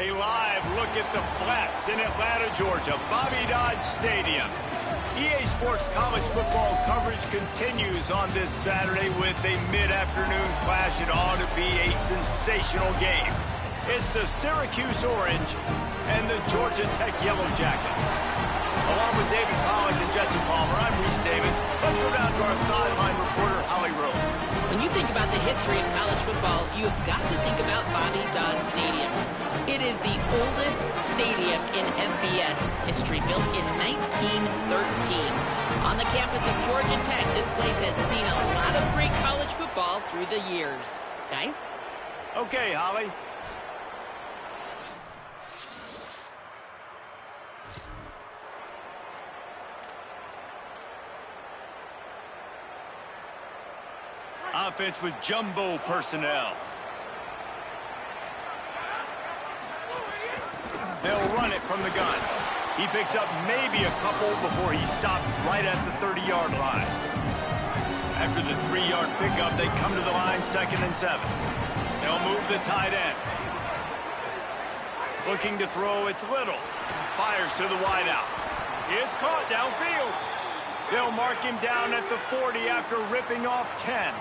A live look at the Flats in Atlanta, Georgia, Bobby Dodd Stadium. EA Sports college football coverage continues on this Saturday with a mid-afternoon clash. It ought to be a sensational game. It's the Syracuse Orange and the Georgia Tech Yellow Jackets. Along with David Pollack and Jesse Palmer, I'm Reese Davis. Let's go down to our sideline reporter, Holly Rowe. When you think about the history of college football, you have got to think about Bobby Dodd Stadium. It is the oldest stadium in FBS history, built in 1913. On the campus of Georgia Tech, this place has seen a lot of great college football through the years. Guys? Okay, Holly. Offense with jumbo personnel. They'll run it from the gun. He picks up maybe a couple before he stopped right at the 30-yard line. After the 3-yard pickup, they come to the line, 2nd and 7. They'll move the tight end. Looking to throw, it's Little. Fires to the wideout. It's caught downfield. They'll mark him down at the 40 after ripping off 10.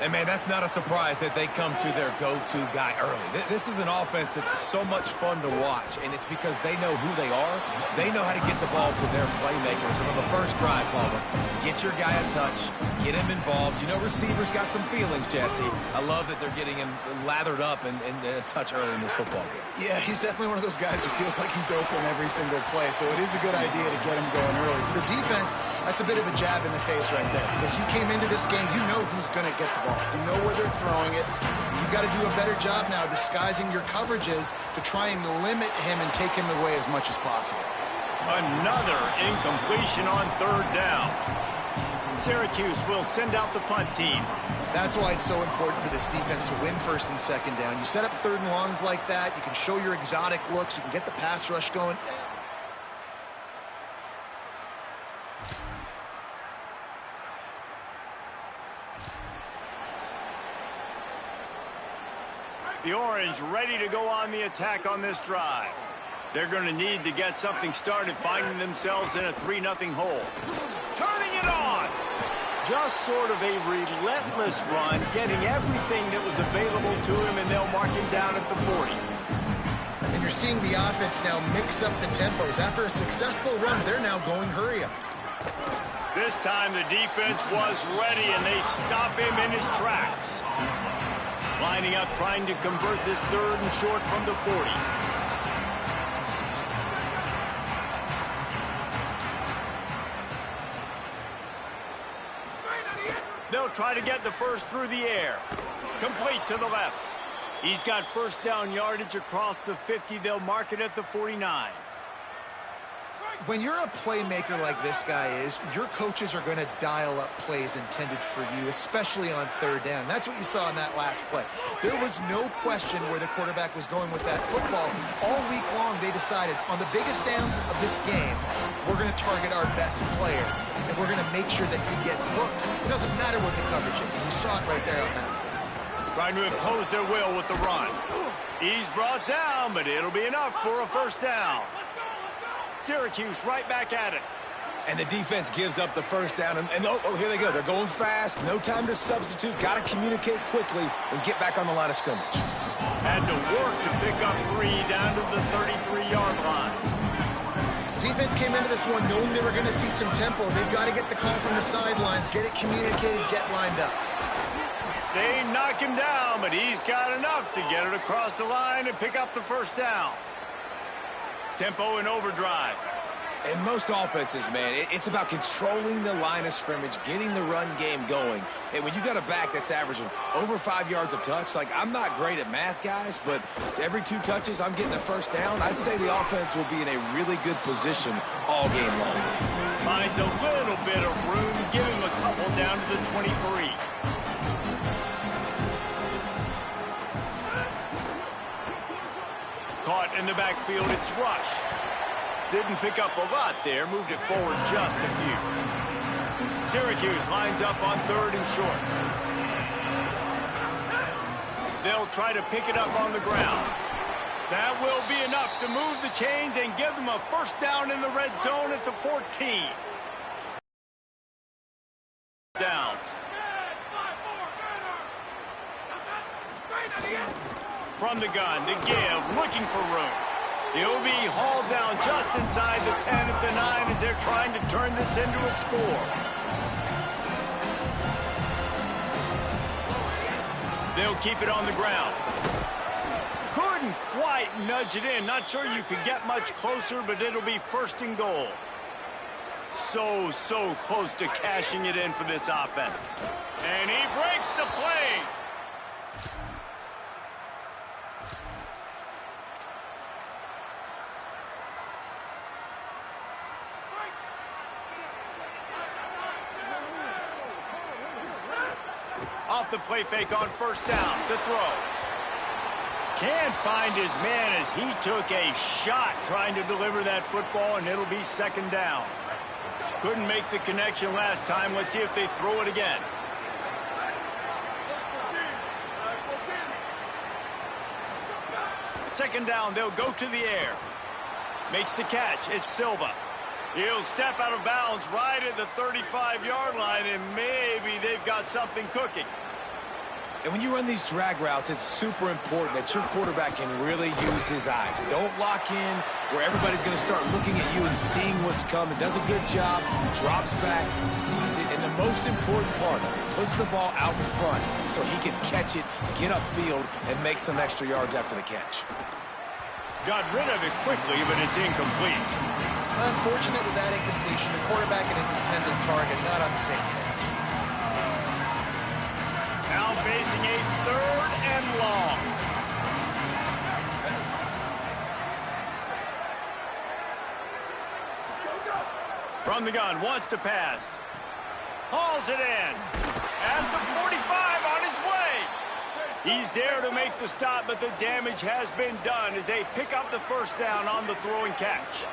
And, man, that's not a surprise that they come to their go-to guy early. This is an offense that's so much fun to watch, and it's because they know who they are. They know how to get the ball to their playmakers. And on the first drive, Palmer, get your guy a touch, get him involved. You know, receivers got some feelings, Jesse. I love that they're getting him lathered up and a touch early in this football game. Yeah, he's definitely one of those guys who feels like he's open every single play, so it is a good idea to get him going early. For the defense, that's a bit of a jab in the face right there, because you came into this game, you know who's going to get the ball. You know where they're throwing it. You've got to do a better job now disguising your coverages to try and limit him and take him away as much as possible. Another incompletion on 3rd down. Syracuse will send out the punt team. That's why it's so important for this defense to win 1st and 2nd down. You set up 3rd and longs like that. You can show your exotic looks. You can get the pass rush going. The Orange ready to go on the attack on this drive. They're going to need to get something started, finding themselves in a 3-0 hole. Turning it on! Just sort of a relentless run, getting everything that was available to him, and they'll mark him down at the 40. And you're seeing the offense now mix up the tempos. After a successful run, they're now going hurry up. This time the defense was ready, and they stop him in his tracks. Lining up, trying to convert this 3rd and short from the 40. They'll try to get the first through the air. Complete to the left. He's got 1st down yardage across the 50. They'll mark it at the 49. When you're a playmaker like this guy is, your coaches are going to dial up plays intended for you, especially on 3rd down. That's what you saw in that last play. There was no question where the quarterback was going with that football. All week long, they decided on the biggest downs of this game, we're going to target our best player, and we're going to make sure that he gets looks. It doesn't matter what the coverage is. You saw it right there on that. Trying to impose their will with the run. He's brought down, but it'll be enough for a 1st down. Syracuse right back at it. And the defense gives up the 1st down. And oh, here they go. They're going fast. No time to substitute. Got to communicate quickly and get back on the line of scrimmage. Had to work to pick up 3 down to the 33-yard line. Defense came into this one knowing they were going to see some tempo. They've got to get the call from the sidelines, get it communicated, get lined up. They knock him down, but he's got enough to get it across the line and pick up the 1st down. Tempo and overdrive. In most offenses, man, it's about controlling the line of scrimmage, getting the run game going. And when you got a back that's averaging over 5 yards a touch, like, I'm not great at math, guys, but every 2 touches I'm getting a 1st down, I'd say the offense will be in a really good position all game long. Finds a little bit of room, give him a couple down to the 23. Caught in the backfield, it's Rush. Didn't pick up a lot there, moved it forward just a few. Syracuse lines up on 3rd and short. They'll try to pick it up on the ground. to move the chains and give them a first down in the red zone at the 14. Downs. From the gun, the give, looking for room. He'll be hauled down just inside the 10 at the 9 as they're trying to turn this into a score. They'll keep it on the ground. Couldn't quite nudge it in. Not sure you could get much closer, but it'll be first and goal. So close to cashing it in for this offense. And he breaks the play. Off the play fake on first down to throw. Can't find his man as he took a shot trying to deliver that football, and it'll be second down. Couldn't make the connection last time. Let's see if they throw it again. Second down, they'll go to the air. Makes the catch. It's Silva. He'll step out of bounds right at the 35-yard line, and maybe they've got something cooking. And when you run these drag routes, it's super important that your quarterback can really use his eyes. Don't lock in where everybody's going to start looking at you and seeing what's coming. Does a good job, drops back, sees it, and the most important part, puts the ball out in front so he can catch it, get upfield, and make some extra yards after the catch. Got rid of it quickly, but it's incomplete. Unfortunate with that incompletion. The quarterback and his intended target not on the same page. Now facing a third and long. From the gun, wants to pass. Hauls it in. At the 45 on his way. He's there to make the stop, but the damage has been done as they pick up the first down on the throw and catch.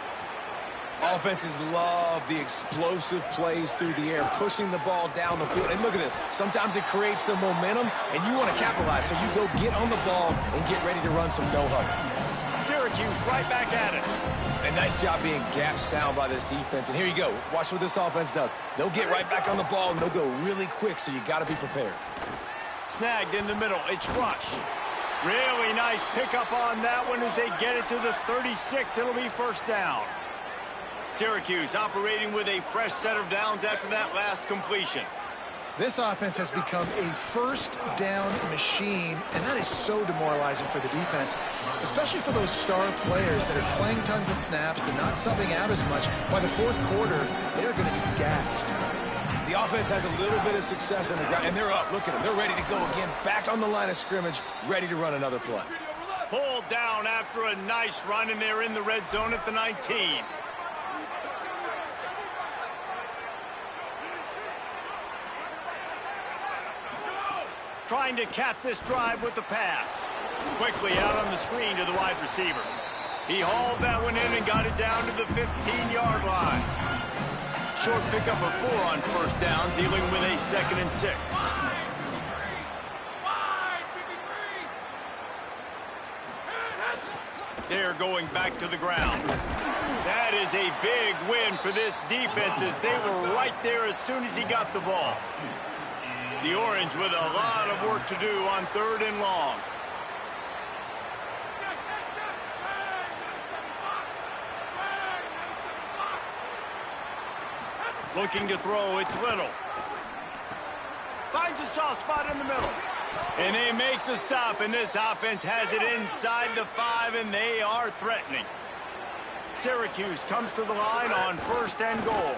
Offenses love the explosive plays through the air, pushing the ball down the field. And look at this. Sometimes it creates some momentum, and you want to capitalize. So you go get on the ball and get ready to run some no-huddle. Syracuse right back at it. A nice job being gap sound by this defense. And here you go. Watch what this offense does. They'll get right back on the ball, and they'll go really quick, so you got to be prepared. Snagged in the middle. It's Rush. Really nice pickup on that one as they get it to the 36. It'll be first down. Syracuse operating with a fresh set of downs after that last completion. This offense has become a first down machine, and that is so demoralizing for the defense, especially for those star players that are playing tons of snaps. They're not subbing out as much. By the fourth quarter, they're going to be gassed. The offense has a little bit of success on the ground, and they're up. Look at them. They're ready to go again, back on the line of scrimmage, ready to run another play. Pulled down after a nice run, and they're in the red zone at the 19. Trying to cap this drive with the pass. Quickly out on the screen to the wide receiver. He hauled that one in and got it down to the 15-yard line. Short pickup of 4 on first down, dealing with a 2nd and 6. They're going back to the ground. That is a big win for this defense as they were right there as soon as he got the ball. The Orange with a lot of work to do on 3rd and long. Looking to throw, it's Little. Finds a soft spot in the middle. And they make the stop, and this offense has it inside the 5, and they are threatening. Syracuse comes to the line on 1st and goal.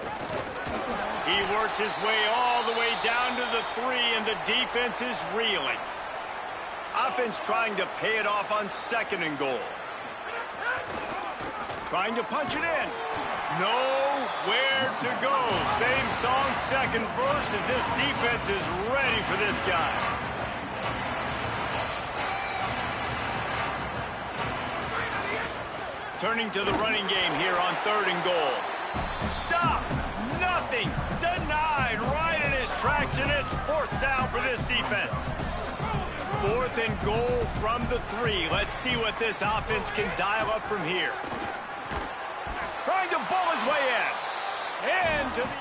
He works his way all the way down to the 3, and the defense is reeling. Offense trying to pay it off on 2nd and goal. Trying to punch it in. Nowhere to go. Same song, 2nd verse, as this defense is ready for this guy. Turning to the running game here on 3rd and goal. Stop! Nothing! Denied right in his tracks, and it's 4th down for this defense. 4th and goal from the 3. Let's see what this offense can dial up from here. Trying to bull his way in. And to the end.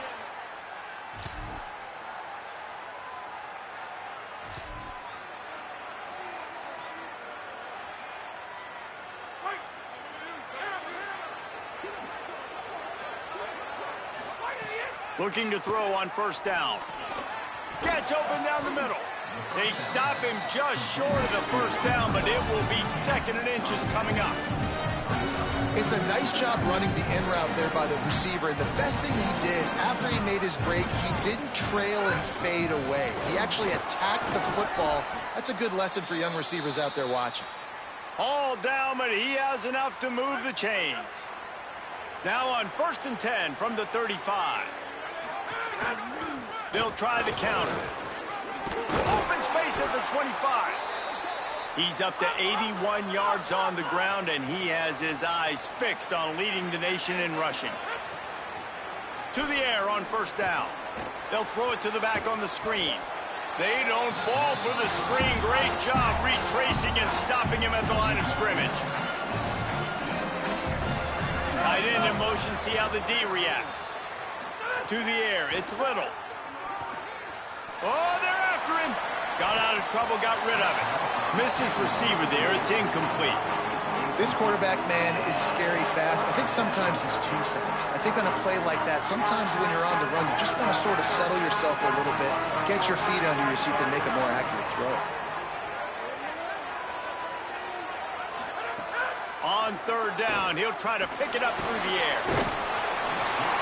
Looking to throw on 1st down. Gets open down the middle. They stop him just short of the 1st down, but it will be 2nd and inches coming up. It's a nice job running the in route there by the receiver. And the best thing he did after he made his break, he didn't trail and fade away. He actually attacked the football. That's a good lesson for young receivers out there watching. All down, but he has enough to move the chains. Now on 1st and 10 from the 35. They'll try the counter. Open space at the 25. He's up to 81 yards on the ground, and he has his eyes fixed on leading the nation in rushing. To the air on 1st down. They'll throw it to the back on the screen. They don't fall for the screen. Great job retracing and stopping him at the line of scrimmage. Tight end in motion, see how the D reacts. To the air, it's Little. Oh, they're after him. Got out of trouble, got rid of it. Missed his receiver there, it's incomplete. This quarterback, man, is scary fast. I think sometimes he's too fast. I think on a play like that, sometimes when you're on the run, you just want to sort of settle yourself a little bit, get your feet under you so you can make a more accurate throw. On 3rd down, he'll try to pick it up through the air.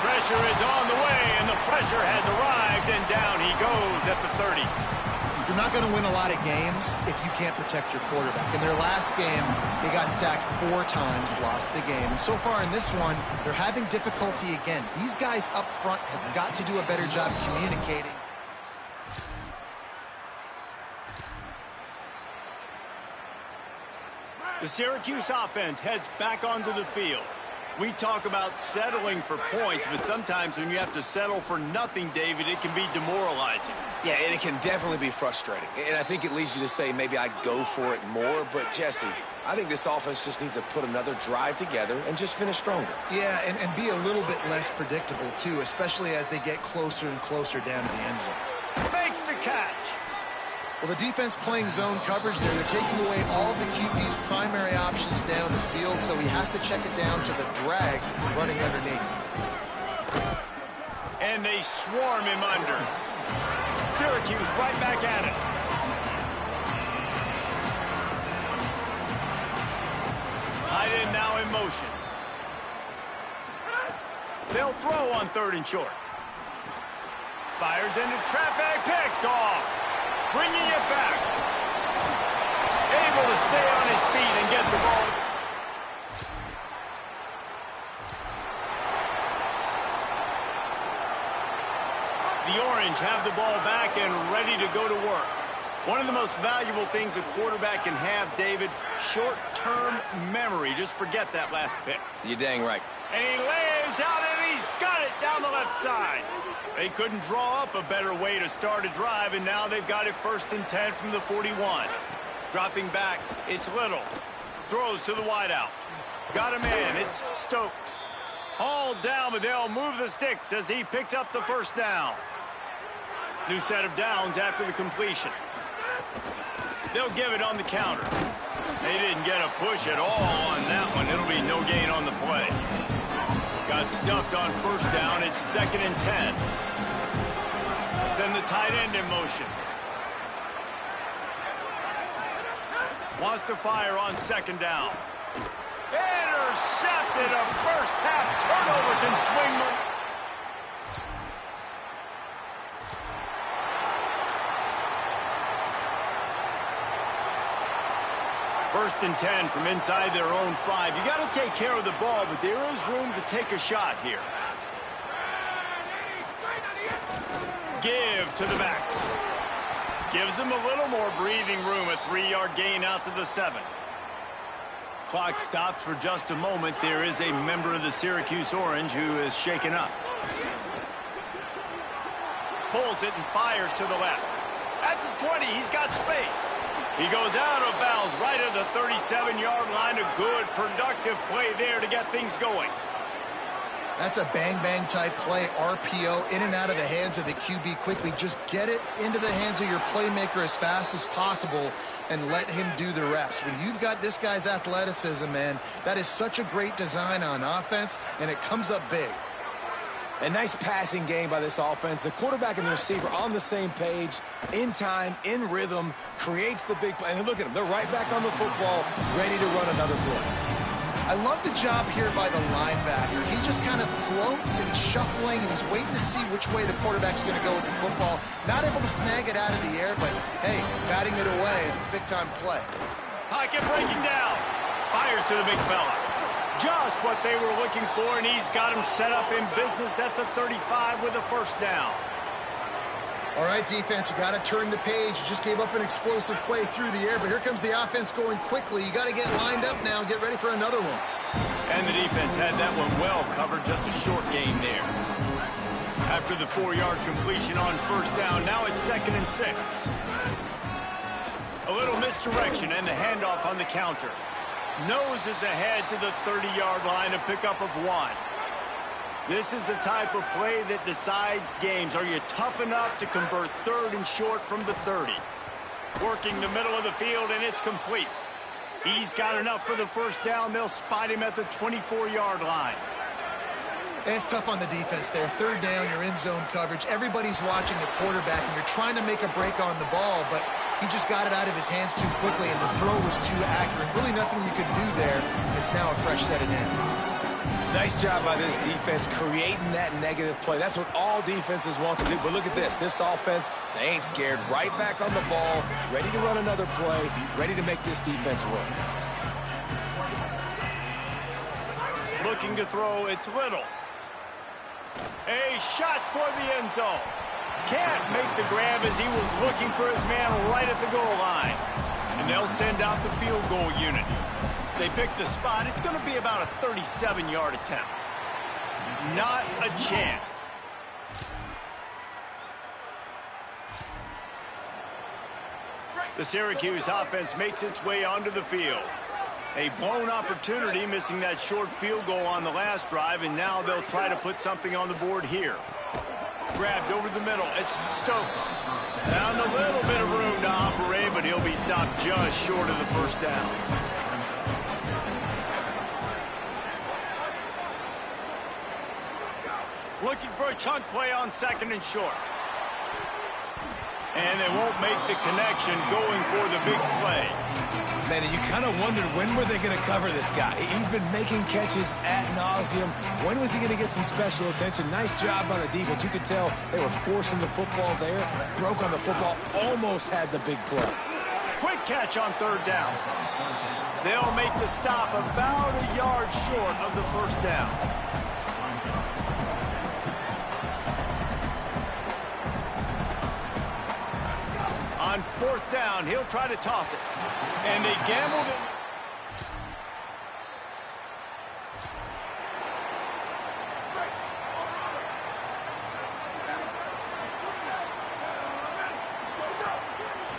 Pressure is on the way, and the pressure has arrived, and down he goes at the 30. You're not going to win a lot of games if you can't protect your quarterback. In their last game, they got sacked 4 times, lost the game. And so far in this one, they're having difficulty again. These guys up front have got to do a better job communicating. The Syracuse offense heads back onto the field. We talk about settling for points, but sometimes when you have to settle for nothing, David, it can be demoralizing. Yeah, and it can definitely be frustrating. And I think it leads you to say maybe I go for it more. But, Jesse, I think this offense just needs to put another drive together and just finish stronger. Yeah, and be a little bit less predictable, too, especially as they get closer and closer down to the end zone. Makes the catch. Well, the defense playing zone coverage there. They're taking away all of the QB's primary options down the field, so he has to check it down to the drag running underneath. And they swarm him under. Syracuse right back at it. Tight end now in motion. They'll throw on 3rd and short. Fires into traffic, picked off. Bringing it back. Able to stay on his feet and get the ball. The Orange have the ball back and ready to go to work. One of the most valuable things a quarterback can have, David, short-term memory. Just forget that last pick. You're dang right. And he lays out and he's got it down the left side. They couldn't draw up a better way to start a drive, and now they've got it 1st and 10 from the 41. Dropping back, it's Little. Throws to the wideout. Got a man, it's Stokes. Hauled down, but they'll move the sticks as he picks up the 1st down. New set of downs after the completion. They'll give it on the counter. They didn't get a push at all on that one. It'll be no gain on the play. Got stuffed on 1st down. It's 2nd and 10. Send the tight end in motion. Wants to fire on 2nd down. Intercepted. A first half turnover can swing them. First and 10 from inside their own 5. You got to take care of the ball, but there is room to take a shot here. Give to the back. Gives them a little more breathing room. A 3-yard gain out to the 7. Clock stops for just a moment. There is a member of the Syracuse Orange who is shaken up. Pulls it and fires to the left. At the 20, he's got space. He goes out of bounds right at the 37-yard line. A good, productive play there to get things going. That's a bang-bang type play, RPO, in and out of the hands of the QB quickly. Just get it into the hands of your playmaker as fast as possible and let him do the rest. When you've got this guy's athleticism, man, that is such a great design on offense, and it comes up big. A nice passing game by this offense. The quarterback and the receiver on the same page, in time, in rhythm, creates the big play. And look at them. They're right back on the football, ready to run another play. I love the job here by the linebacker. He just kind of floats and he's shuffling and he's waiting to see which way the quarterback's going to go with the football. Not able to snag it out of the air, but, hey, batting it away. It's a big-time play. Pocket breaking down. Fires to the big fella. Just what they were looking for, and he's got him set up in business at the 35 with a first down. All right, defense, you got to turn the page. You just gave up an explosive play through the air, but here comes the offense going quickly. You got to get lined up now and get ready for another one. And the defense had that one well covered, just a short gain there. After the 4-yard completion on first down, now it's 2nd and 6. A little misdirection and the handoff on the counter. Noses ahead to the 30-yard line, a pickup of 1. This is the type of play that decides games. Are you tough enough to convert 3rd and short from the 30? Working the middle of the field, and it's complete. He's got enough for the first down. They'll spot him at the 24-yard line. And it's tough on the defense there. 3rd down, you're in zone coverage. Everybody's watching the quarterback, and you're trying to make a break on the ball, but he just got it out of his hands too quickly, and the throw was too accurate. Really nothing you could do there. It's now a fresh set of downs. Nice job by this defense creating that negative play. That's what all defenses want to do. But look at this. This offense, they ain't scared. Right back on the ball, ready to run another play, ready to make this defense work. Looking to throw, it's Little. A shot for the end zone. Can't make the grab as he was looking for his man right at the goal line. And they'll send out the field goal unit. They pick the spot. It's going to be about a 37-yard attempt. Not a chance. The Syracuse offense makes its way onto the field. A blown opportunity, missing that short field goal on the last drive, and now they'll try to put something on the board here. Grabbed over the middle. It's Stokes. Found a little bit of room to operate, but he'll be stopped just short of the first down. Looking for a chunk play on 2nd and short. And they won't make the connection going for the big play. Man, you kind of wondered when were they going to cover this guy. He's been making catches ad nauseum. When was he going to get some special attention? Nice job by the defense. You could tell they were forcing the football there. Broke on the football. Almost had the big play. Quick catch on 3rd down. They'll make the stop about a yard short of the first down. On 4th down, he'll try to toss it. And they gambled it.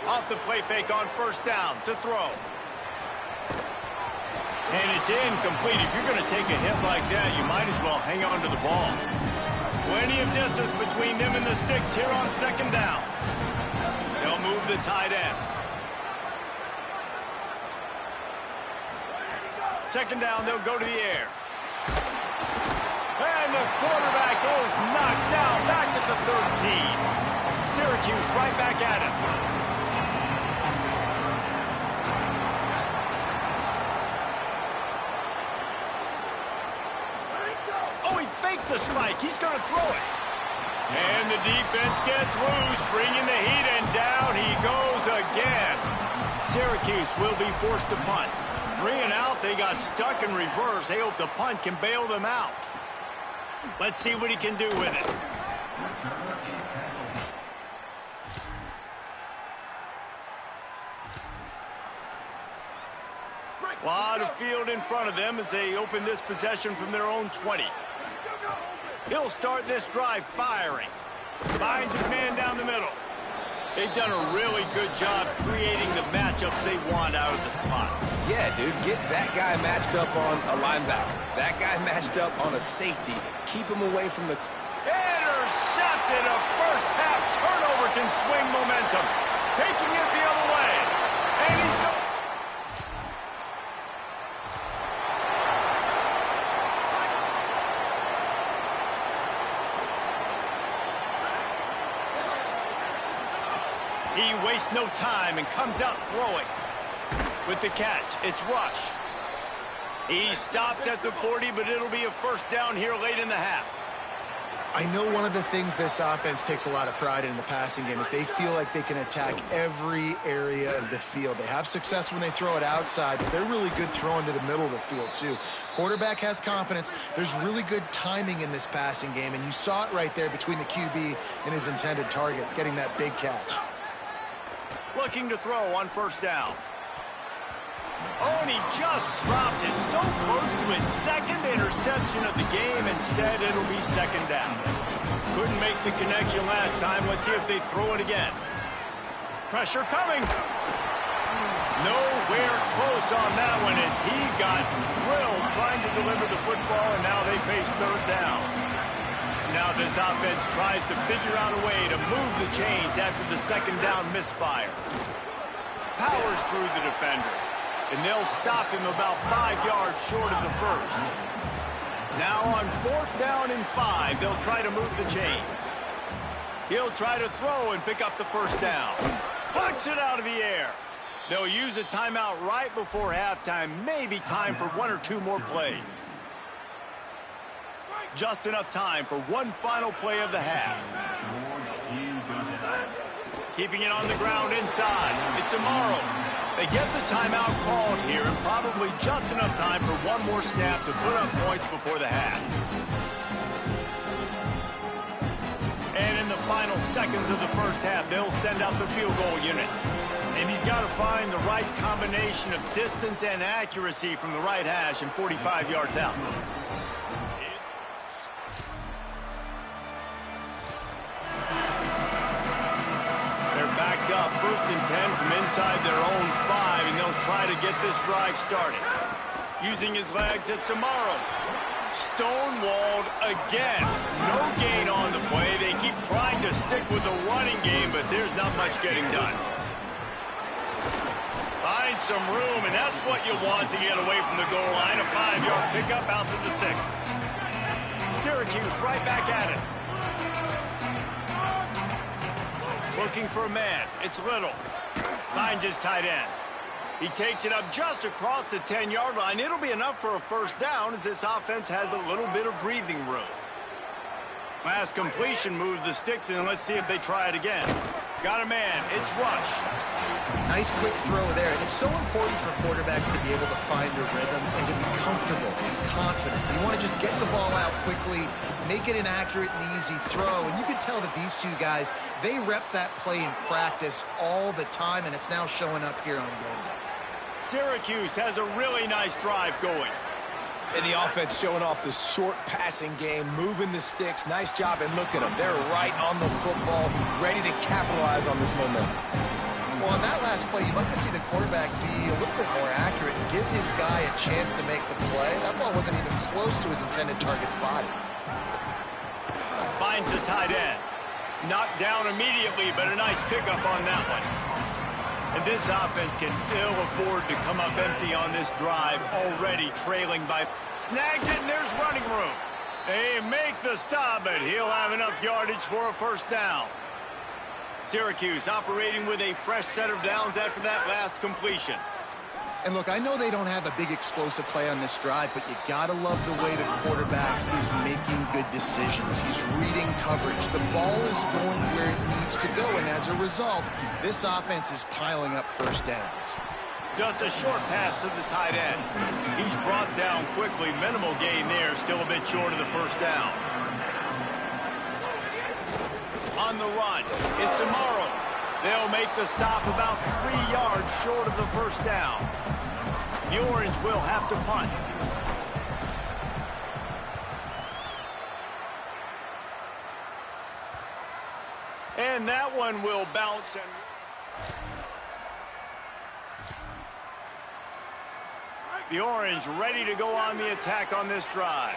Off the play fake on 1st down to throw. And it's incomplete. If you're going to take a hit like that, you might as well hang on to the ball. Plenty of distance between them and the sticks here on 2nd down. They'll move the tight end. 2nd down, they'll go to the air. And the quarterback is knocked down back at the 13. Syracuse right back at him. Oh, he faked the spike. He's going to throw it. And the defense gets loose, bringing the heat, and down he goes again. Syracuse will be forced to punt. 3 and out, they got stuck in reverse. They hope the punt can bail them out. Let's see what he can do with it. A lot of field in front of them as they open this possession from their own 20. He'll start this drive firing. Finds his man down the middle. They've done a really good job creating the matchups they want out of the slot. Yeah, dude, get that guy matched up on a linebacker. That guy matched up on a safety. Keep him away from the... Intercepted. A first-half turnover can swing momentum. Taking it the other way. And he's going... He wastes no time and comes out throwing. With the catch, it's Rush. He stopped at the 40, but it'll be a first down here late in the half. I know one of the things this offense takes a lot of pride in the passing game is they feel like they can attack every area of the field. They have success when they throw it outside, but they're really good throwing to the middle of the field too. Quarterback has confidence. There's really good timing in this passing game, and you saw it right there between the QB and his intended target, getting that big catch. Looking to throw on first down. Oh, and he just dropped it so close to his second interception of the game. Instead, it'll be second down. Couldn't make the connection last time. Let's see if they throw it again. Pressure coming. Nowhere close on that one as he got drilled trying to deliver the football, and now they face third down. Now this offense tries to figure out a way to move the chains after the second down misfire. Powers through the defender. And they'll stop him about 5 yards short of the first. Now on fourth down and 5, they'll try to move the chains. He'll try to throw and pick up the first down. Pucks it out of the air. They'll use a timeout right before halftime. Maybe time for 1 or 2 more plays. Just enough time for one final play of the half. Keeping it on the ground inside. It's Amaro. They get the timeout called here, and probably just enough time for one more snap to put up points before the half. And in the final seconds of the first half, they'll send out the field goal unit. And he's got to find the right combination of distance and accuracy from the right hash and 45 yards out. Up first and 10 from inside their own 5, and they'll try to get this drive started. Using his legs, it's Amaro. Stonewalled again. No gain on the play. They keep trying to stick with the running game, but there's not much getting done. Find some room, and that's what you want to get away from the goal line. A 5-yard pickup out to the 6. Syracuse right back at it. Looking for a man. It's Little. Finds his tight end. He takes it up just across the 10-yard line. It'll be enough for a first down as this offense has a little bit of breathing room. Last completion moves the sticks, and let's see if they try it again. Got a man. It's Rush. Nice quick throw there. And it's so important for quarterbacks to be able to find a rhythm and to be comfortable and confident. You want to just get the ball out quickly, make it an accurate and easy throw. And you can tell that these two guys, they rep that play in practice all the time, and it's now showing up here on game day. Syracuse has a really nice drive going. And the offense showing off the short passing game, moving the sticks. Nice job, and look at them. They're right on the football, ready to capitalize on this momentum. Well, on that last play, you'd like to see the quarterback be a little bit more accurate and give his guy a chance to make the play. That ball wasn't even close to his intended target's body. Finds the tight end. Knocked down immediately, but a nice pickup on that one. And this offense can ill afford to come up empty on this drive, already trailing by... Snags it, and there's running room. They make the stop, but he'll have enough yardage for a first down. Syracuse operating with a fresh set of downs after that last completion. And look, I know they don't have a big explosive play on this drive, but you gotta love the way the quarterback is making good decisions. He's reading coverage. The ball is going where it needs to go, and as a result, this offense is piling up first downs. Just a short pass to the tight end. He's brought down quickly. Minimal gain there, still a bit short of the first down. On the run, it's Amaro. They'll make the stop about 3 yards short of the first down. The Orange will have to punt. And And that one will bounce. The Orange ready to go on the attack on this drive.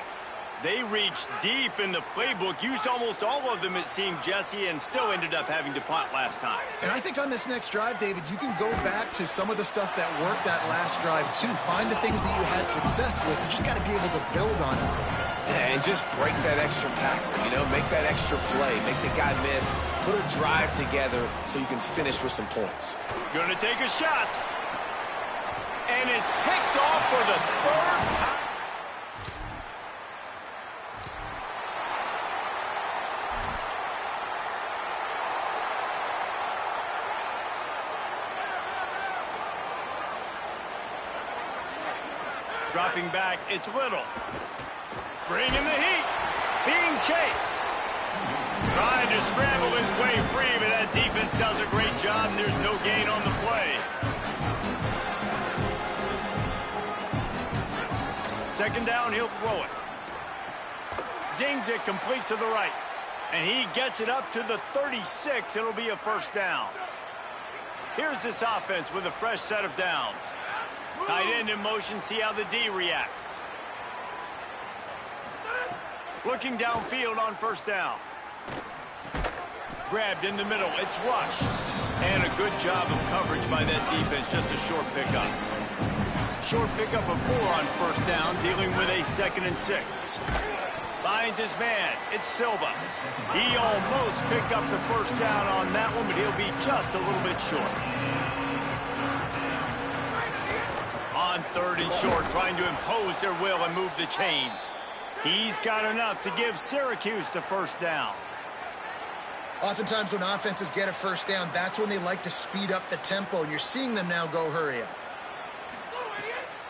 They reached deep in the playbook, used almost all of them, it seemed, Jesse, and still ended up having to punt last time. And I think on this next drive, David, you can go back to some of the stuff that worked that last drive, too. Find the things that you had success with. You just got to be able to build on it. Yeah, and just break that extra tackle, you know, make that extra play, make the guy miss, put a drive together so you can finish with some points. Gonna take a shot. And it's picked off for the third time. Dropping back, it's Little. Bringing the heat. Being chased. Trying to scramble his way free, but that defense does a great job, and there's no gain on the play. Second down, he'll throw it. Zings it complete to the right. And he gets it up to the 36. It'll be a first down. Here's this offense with a fresh set of downs. Tight end in motion, see how the D reacts. Looking downfield on first down. Grabbed in the middle, it's Rush. And a good job of coverage by that defense, just a short pickup. Short pickup of 4 on first down, dealing with a 2nd and 6. Finds his man, it's Silva. He almost picked up the first down on that one, but he'll be just a little bit short. On 3rd and short, trying to impose their will and move the chains. He's got enough to give Syracuse the first down. Oftentimes when offenses get a first down, that's when they like to speed up the tempo, and you're seeing them now go hurry up.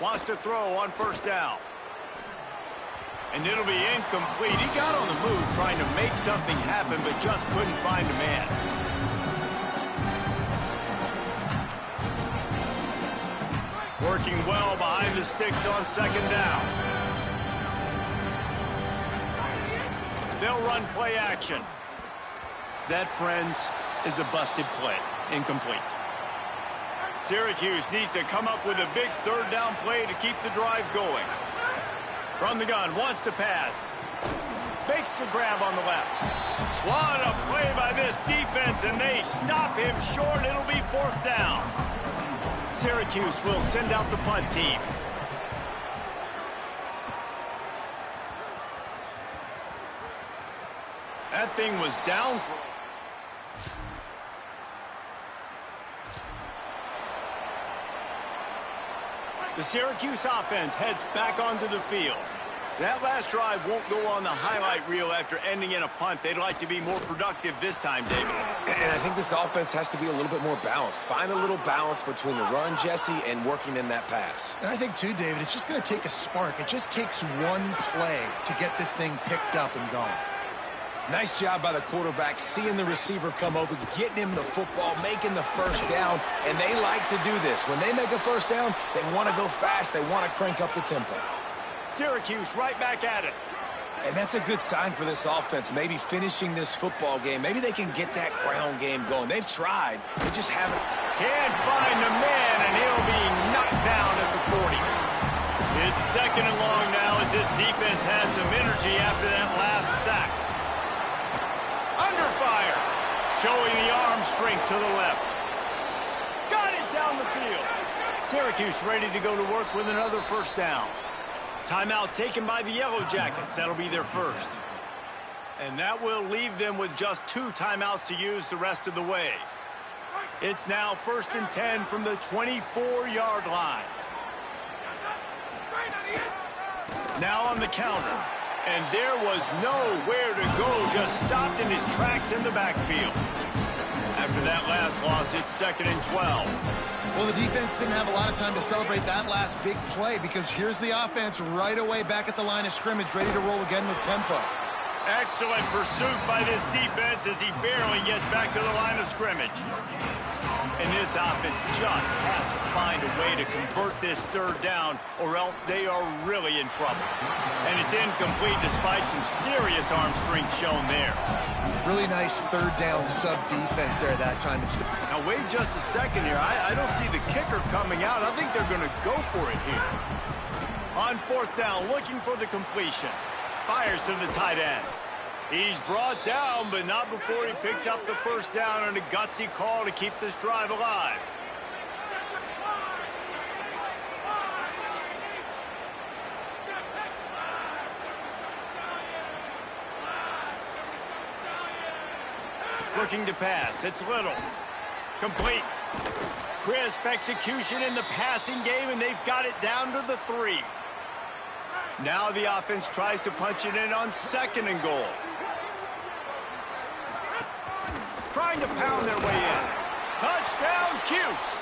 Wants to throw on first down. And it'll be incomplete. He got on the move trying to make something happen, but just couldn't find a man. Working well behind the sticks on second down. They'll run play action. That, friends, is a busted play. Incomplete. Syracuse needs to come up with a big third down play to keep the drive going. From the gun, wants to pass. Makes the grab on the left. What a play by this defense, and they stop him short. It'll be 4th down. Syracuse will send out the punt team. That thing was down for... The Syracuse offense heads back onto the field. That last drive won't go on the highlight reel after ending in a punt. They'd like to be more productive this time, David. And I think this offense has to be a little bit more balanced. Find a little balance between the run, Jesse, and working in that pass. And I think, too, David, it's just going to take a spark. It just takes one play to get this thing picked up and going. Nice job by the quarterback, seeing the receiver come open, getting him the football, making the first down, and they like to do this. When they make a first down, they want to go fast. They want to crank up the tempo. Syracuse right back at it. And that's a good sign for this offense, maybe finishing this football game. Maybe they can get that ground game going. They've tried. They just haven't. Can't find the man, and he'll be knocked down at the 40. It's 2nd and long now as this defense has some energy after that last sack. Under fire. Showing the arm strength to the left. Got it down the field. Syracuse ready to go to work with another first down. Timeout taken by the Yellow Jackets. That'll be their first. And that will leave them with just 2 timeouts to use the rest of the way. It's now 1st and 10 from the 24-yard line. Now on the counter. And there was nowhere to go, just stopped in his tracks in the backfield. After that last loss, it's 2nd and 12. Well, the defense didn't have a lot of time to celebrate that last big play because here's the offense right away back at the line of scrimmage, ready to roll again with tempo. Excellent pursuit by this defense as he barely gets back to the line of scrimmage. And this offense just has to find a way to convert this third down, or else they are really in trouble. And it's incomplete despite some serious arm strength shown there. Really nice third down sub-defense there that time. Now, wait just a second here. I don't see the kicker coming out. I think they're going to go for it here. On fourth down, looking for the completion. Fires to the tight end. He's brought down, but not before he picks up the first down on a gutsy call to keep this drive alive. Looking to pass. It's Little. Complete. Crisp execution in the passing game, and they've got it down to the 3. Now the offense tries to punch it in on 2nd and goal. Trying to pound their way in. Touchdown, Cuse.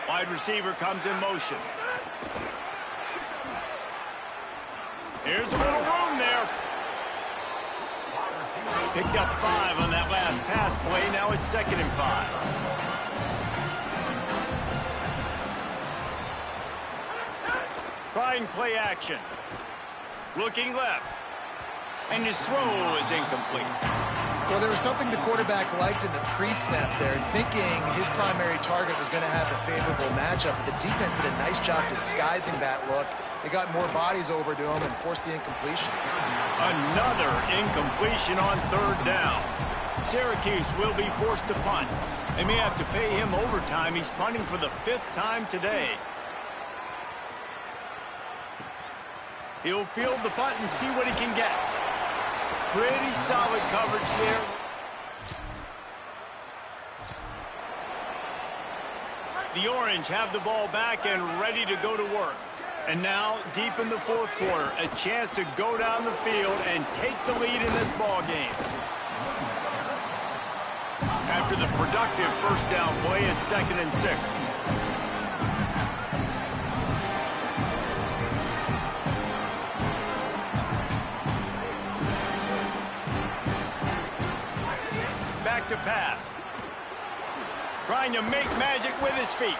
Wide receiver comes in motion. Here's a little room there. Picked up 5 on that last pass play. Now it's 2nd and 5. Trying play action. Looking left. And his throw is incomplete. Well, there was something the quarterback liked in the pre-snap there, thinking his primary target was going to have a favorable matchup. But the defense did a nice job disguising that look. They got more bodies over to him and forced the incompletion. Another incompletion on third down. Syracuse will be forced to punt. They may have to pay him overtime. He's punting for the 5th time today. He'll field the punt and see what he can get. Pretty solid coverage there. The Orange have the ball back and ready to go to work. And now, deep in the 4th quarter, a chance to go down the field and take the lead in this ball game. After the productive first down play, it's 2nd and 6. Back to pass. Trying to make magic with his feet.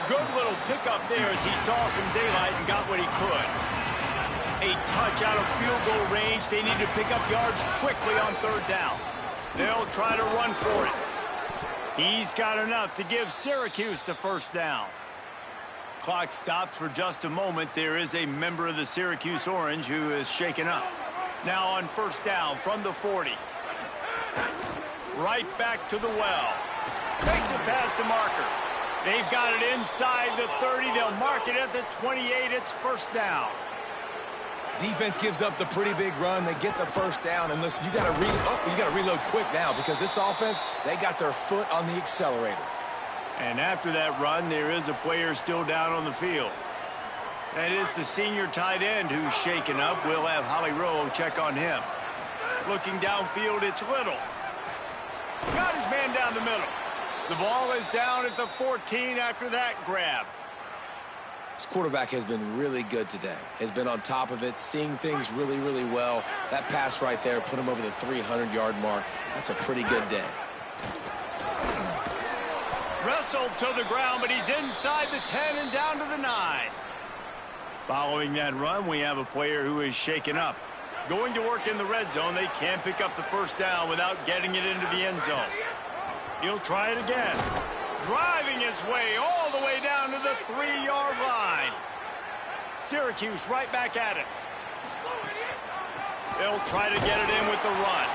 Good little pickup there as he saw some daylight and got what he could. A touch out of field goal range. They need to pick up yards quickly on third down. They'll try to run for it. He's got enough to give Syracuse the first down. Clock stops for just a moment. There is a member of the Syracuse Orange who is shaken up. Now on first down from the 40. Right back to the well. Makes it past the marker. They've got it inside the 30. They'll mark it at the 28. It's first down. Defense gives up the pretty big run. They get the first down. And listen, you got to reload quick now because this offense, they got their foot on the accelerator. And after that run, there is a player still down on the field. That is the senior tight end who's shaken up. We'll have Holly Rowe check on him. Looking downfield, it's Little. Got his man down the middle. The ball is down at the 14 after that grab. This quarterback has been really good today. Has been on top of it, seeing things really, really well. That pass right there put him over the 300-yard mark. That's a pretty good day. Wrestled to the ground, but he's inside the 10 and down to the 9. Following that run, we have a player who is shaken up. Going to work in the red zone. They can't pick up the first down without getting it into the end zone. He'll try it again. Driving his way all the way down to the 3-yard line. Syracuse right back at it. They'll try to get it in with the run.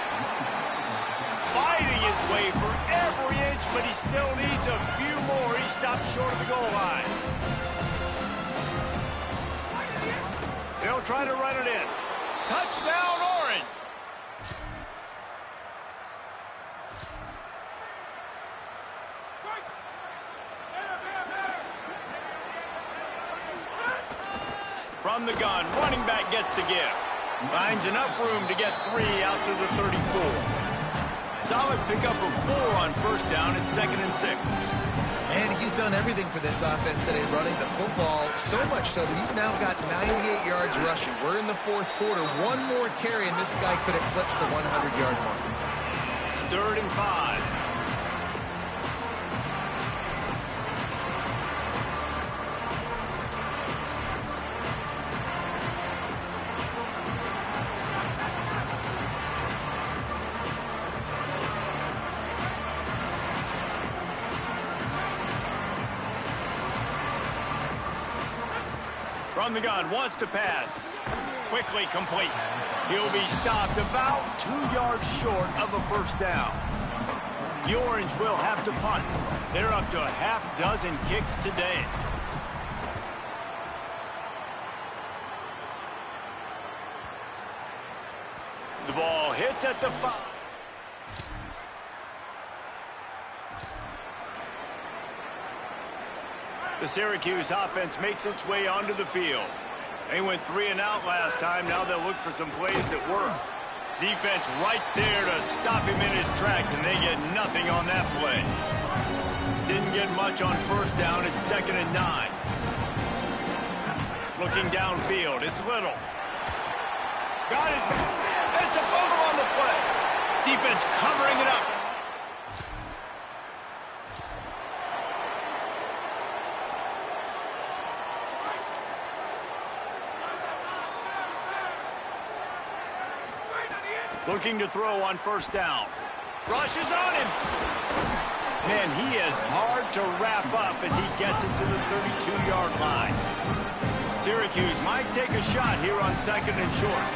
Fighting his way for every inch, but he still needs a few more. He stops short of the goal line. They'll try to run it in. Touchdown, Orange. From the gun, running back gets to give. Finds enough room to get 3 out to the 34. solid pickup of 4 on first down at 2nd and 6. And he's done everything for this offense today, running the football, so much so that he's now got 98 yards rushing. We're in the fourth quarter. One more carry, and this guy could eclipse the 100-yard mark. It's 3rd and 5. From the gun, wants to pass. Quickly complete. He'll be stopped about 2 yards short of a first down. The Orange will have to punt. They're up to a half-dozen kicks today. The ball hits at the 5. The Syracuse offense makes its way onto the field. They went 3 and out last time. Now they'll look for some plays that work. Defense right there to stop him in his tracks, and they get nothing on that play. Didn't get much on first down. It's 2nd and 9. Looking downfield, it's Little. Got his... It's a fumble on the play. Defense covering it up. Looking to throw on first down. Rushes on him. Man, he is hard to wrap up as he gets it to the 32-yard line. Syracuse might take a shot here on 2nd and short.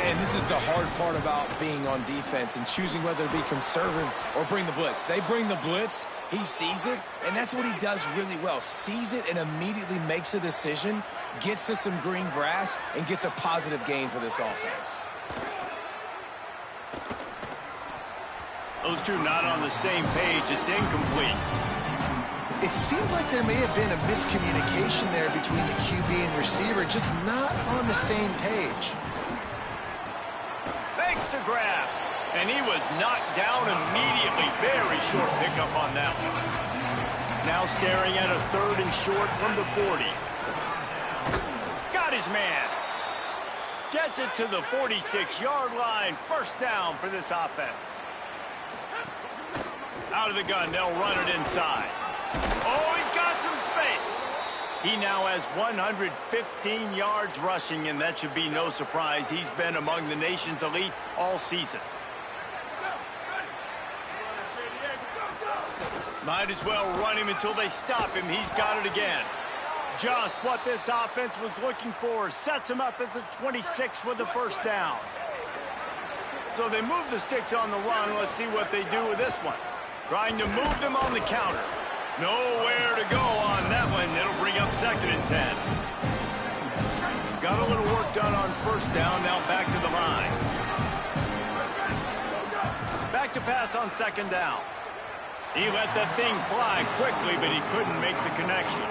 And this is the hard part about being on defense and choosing whether to be conservative or bring the blitz. They bring the blitz, he sees it, and that's what he does really well. Sees it and immediately makes a decision, gets to some green grass, and gets a positive gain for this offense. Those two not on the same page. It's incomplete. It seemed like there may have been a miscommunication there between the QB and receiver, just not on the same page. Makes the grab, and he was knocked down immediately. Very short pickup on that one. Now staring at a 3rd and short from the 40. Got his man. Gets it to the 46-yard line. First down for this offense. Out of the gun, they'll run it inside. Oh, he's got some space. He now has 115 yards rushing, and that should be no surprise. He's been among the nation's elite all season. Might as well run him until they stop him. He's got it again. Just what this offense was looking for. Sets him up at the 26 with the first down. So they move the sticks on the run. Let's see what they do with this one. Trying to move them on the counter. Nowhere to go on that one. It'll bring up 2nd and 10. Got a little work done on first down. Now back to the line. Back to pass on 2nd down. He let that thing fly quickly, but he couldn't make the connection.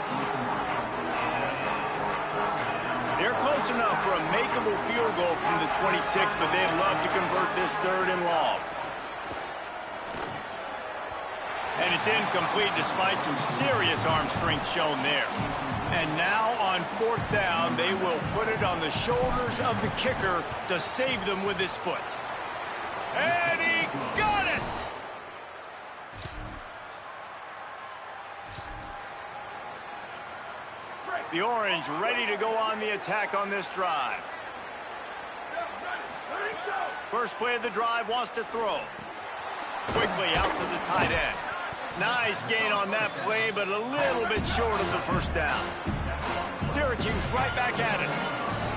They're close enough for a makeable field goal from the 26, but they'd love to convert this 3rd and long. And it's incomplete despite some serious arm strength shown there. And now on 4th down, they will put it on the shoulders of the kicker to save them with his foot. And he got it! The Orange ready to go on the attack on this drive. First play of the drive, wants to throw. Quickly out to the tight end. Nice gain on that play, but a little bit short of the first down. Syracuse right back at it.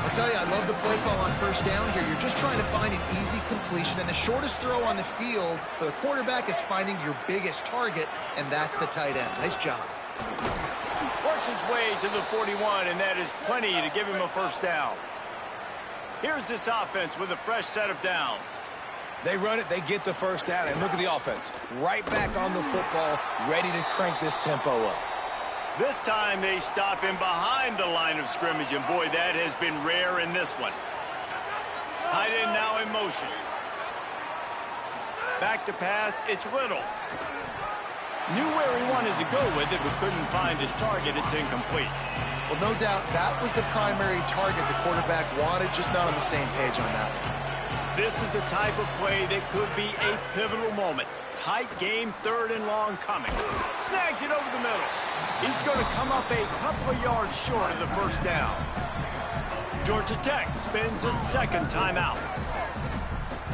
I'll tell you, I love the play call on first down here. You're just trying to find an easy completion, and the shortest throw on the field for the quarterback is finding your biggest target, and that's the tight end. Nice job. Works his way to the 41, and that is plenty to give him a first down. Here's this offense with a fresh set of downs. They run it, they get the first down, and look at the offense. Right back on the football, ready to crank this tempo up. This time they stop him behind the line of scrimmage, and boy, that has been rare in this one. Tight end now in motion. Back to pass, it's Little. Knew where he wanted to go with it, but couldn't find his target. It's incomplete. Well, no doubt that was the primary target the quarterback wanted, just not on the same page on that one. This is the type of play that could be a pivotal moment. Tight game, 3rd and long coming. Snags it over the middle. He's going to come up a couple of yards short of the first down. Georgia Tech spends its 2nd timeout.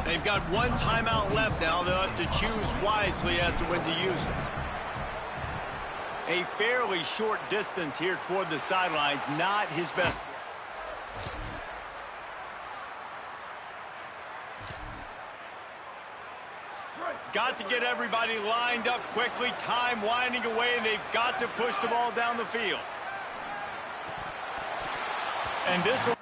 They've got 1 timeout left now. They'll have to choose wisely as to when to use it. A fairly short distance here toward the sidelines, not his best. Got to get everybody lined up quickly. Time winding away, and they've got to push the ball down the field. And this will